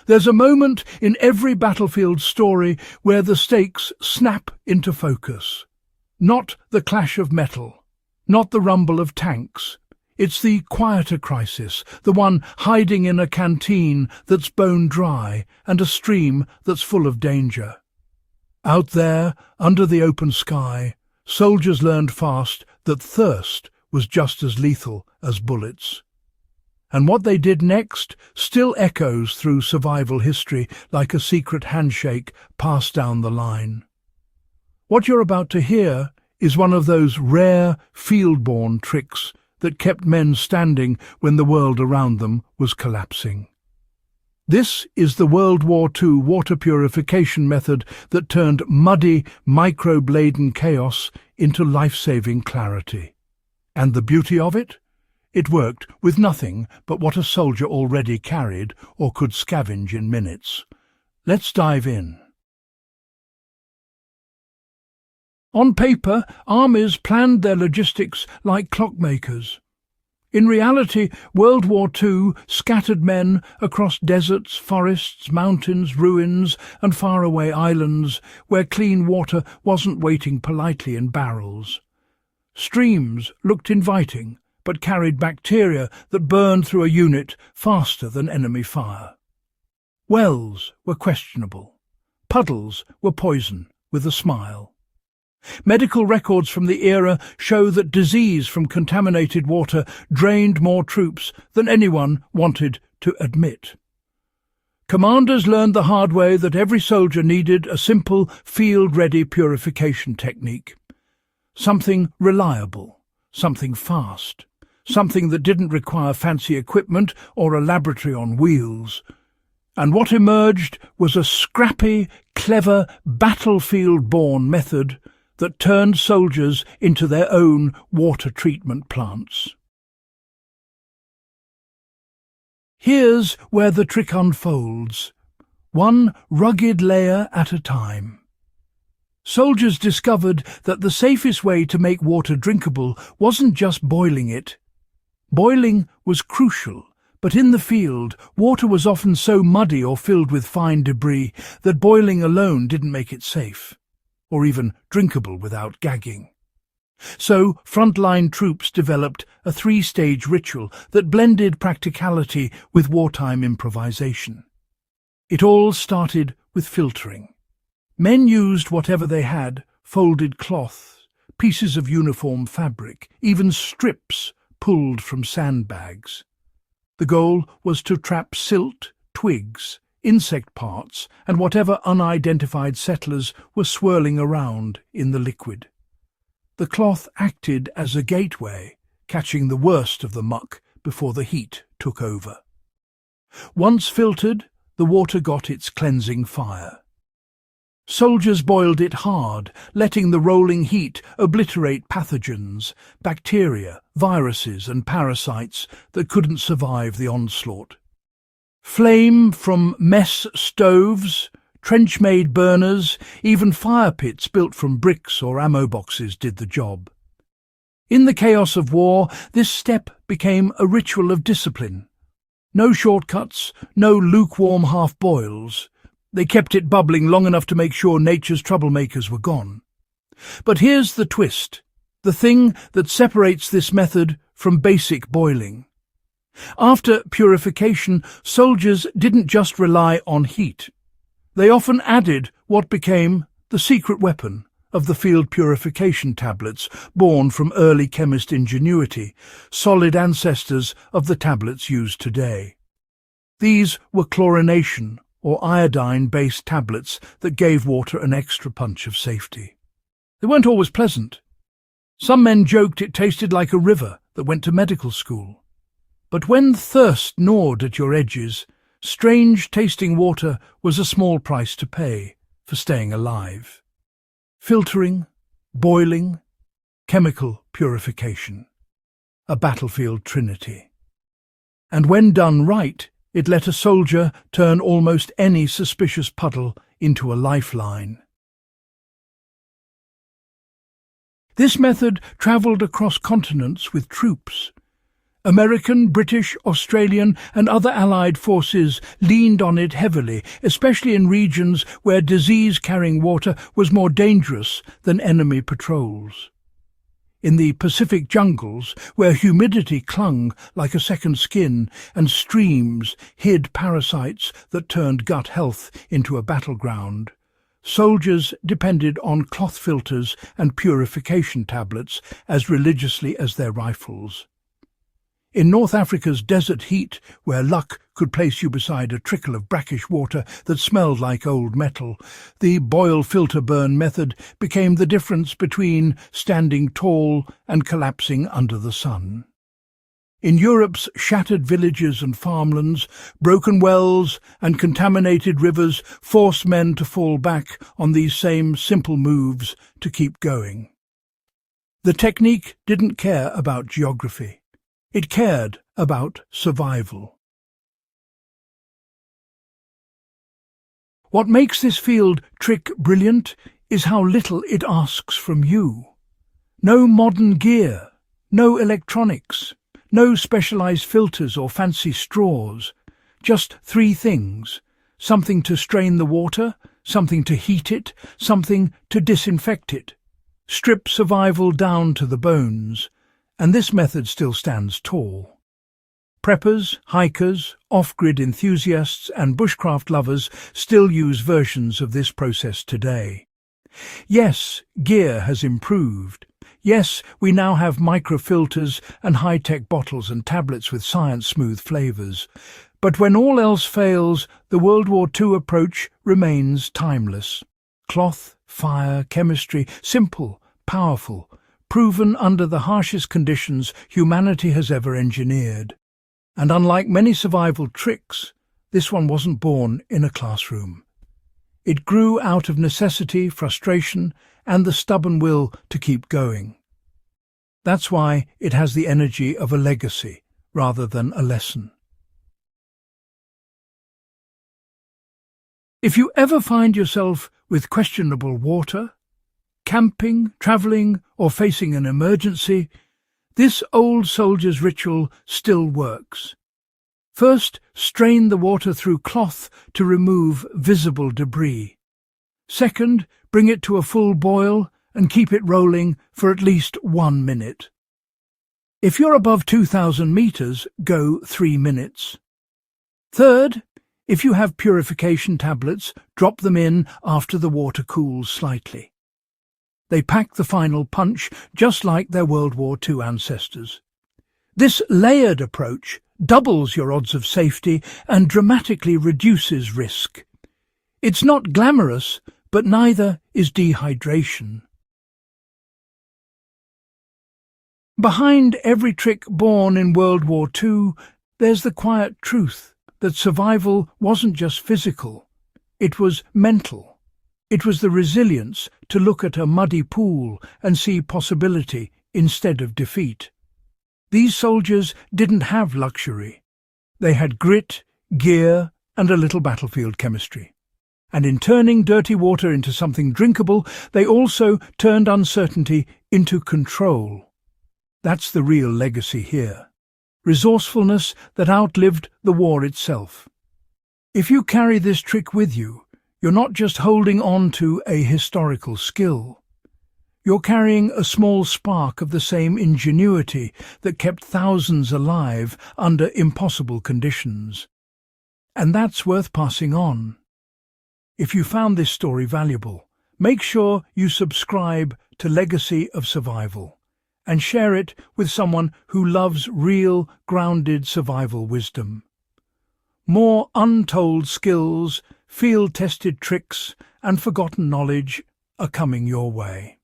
There's a moment in every battlefield story where the stakes snap into focus. Not the clash of metal, not the rumble of tanks. It's the quieter crisis, the one hiding in a canteen that's bone dry and a stream that's full of danger. Out there, under the open sky, soldiers learned fast that thirst was just as lethal as bullets. And what they did next still echoes through survival history like a secret handshake passed down the line. What you're about to hear is one of those rare field-born tricks that kept men standing when the world around them was collapsing. This is the World War II water purification method that turned muddy, microbe-laden chaos into life-saving clarity. And the beauty of it? It worked with nothing but what a soldier already carried or could scavenge in minutes. Let's dive in. On paper, armies planned their logistics like clockmakers. In reality, World War II scattered men across deserts, forests, mountains, ruins, and faraway islands where clean water wasn't waiting politely in barrels. Streams looked inviting, but carried bacteria that burned through a unit faster than enemy fire. Wells were questionable. Puddles were poison with a smile. Medical records from the era show that disease from contaminated water drained more troops than anyone wanted to admit. Commanders learned the hard way that every soldier needed a simple, field-ready purification technique. Something reliable, something fast, something that didn't require fancy equipment or a laboratory on wheels. And what emerged was a scrappy, clever, battlefield-born method that turned soldiers into their own water treatment plants. Here's where the trick unfolds, one rugged layer at a time. Soldiers discovered that the safest way to make water drinkable wasn't just boiling it. Boiling was crucial, but in the field, water was often so muddy or filled with fine debris that boiling alone didn't make it safe, or even drinkable without gagging. So frontline troops developed a three-stage ritual that blended practicality with wartime improvisation. It all started with filtering. Men used whatever they had, folded cloth, pieces of uniform fabric, even strips pulled from sandbags. The goal was to trap silt, twigs, insect parts, and whatever unidentified settlers were swirling around in the liquid. The cloth acted as a gateway, catching the worst of the muck before the heat took over. Once filtered, the water got its cleansing fire. Soldiers boiled it hard, letting the rolling heat obliterate pathogens, bacteria, viruses and parasites that couldn't survive the onslaught. Flame from mess stoves, trench-made burners, even fire pits built from bricks or ammo boxes did the job. In the chaos of war, this step became a ritual of discipline. No shortcuts, no lukewarm half-boils. They kept it bubbling long enough to make sure nature's troublemakers were gone. But here's the twist, the thing that separates this method from basic boiling. After purification, soldiers didn't just rely on heat. They often added what became the secret weapon of the field purification tablets, born from early chemist ingenuity, solid ancestors of the tablets used today. These were chlorination, or iodine-based tablets that gave water an extra punch of safety. They weren't always pleasant. Some men joked it tasted like a river that went to medical school. But when thirst gnawed at your edges, strange-tasting water was a small price to pay for staying alive. Filtering, boiling, chemical purification. A battlefield trinity. And when done right, it let a soldier turn almost any suspicious puddle into a lifeline. This method travelled across continents with troops. American, British, Australian and other Allied forces leaned on it heavily, especially in regions where disease-carrying water was more dangerous than enemy patrols. In the Pacific jungles, where humidity clung like a second skin and streams hid parasites that turned gut health into a battleground, soldiers depended on cloth filters and purification tablets as religiously as their rifles. In North Africa's desert heat, where luck could place you beside a trickle of brackish water that smelled like old metal, the boil-filter-burn method became the difference between standing tall and collapsing under the sun. In Europe's shattered villages and farmlands, broken wells and contaminated rivers forced men to fall back on these same simple moves to keep going. The technique didn't care about geography. It cared about survival. What makes this field trick brilliant is how little it asks from you. No modern gear, no electronics, no specialized filters or fancy straws. Just three things: something to strain the water, something to heat it, something to disinfect it. Strip survival down to the bones. And this method still stands tall. Preppers, hikers, off-grid enthusiasts and bushcraft lovers still use versions of this process today. Yes, gear has improved. Yes, we now have microfilters and high-tech bottles and tablets with science-smooth flavors. But when all else fails, the World War II approach remains timeless. Cloth, fire, chemistry, simple, powerful, proven under the harshest conditions humanity has ever engineered. And unlike many survival tricks, this one wasn't born in a classroom. It grew out of necessity, frustration, and the stubborn will to keep going. That's why it has the energy of a legacy rather than a lesson. If you ever find yourself with questionable water, camping, travelling, or facing an emergency, this old soldier's ritual still works. First, strain the water through cloth to remove visible debris. Second, bring it to a full boil and keep it rolling for at least 1 minute. If you're above 2,000 meters, go 3 minutes. Third, if you have purification tablets, drop them in after the water cools slightly. They pack the final punch, just like their World War II ancestors. This layered approach doubles your odds of safety and dramatically reduces risk. It's not glamorous, but neither is dehydration. Behind every trick born in World War II, there's the quiet truth that survival wasn't just physical, it was mental. It was the resilience to look at a muddy pool and see possibility instead of defeat. These soldiers didn't have luxury. They had grit, gear, and a little battlefield chemistry. And in turning dirty water into something drinkable, they also turned uncertainty into control. That's the real legacy here. Resourcefulness that outlived the war itself. If you carry this trick with you, you're not just holding on to a historical skill. You're carrying a small spark of the same ingenuity that kept thousands alive under impossible conditions. And that's worth passing on. If you found this story valuable, make sure you subscribe to Legacy of Survival and share it with someone who loves real, grounded survival wisdom. More untold skills, field-tested tricks, and forgotten knowledge are coming your way.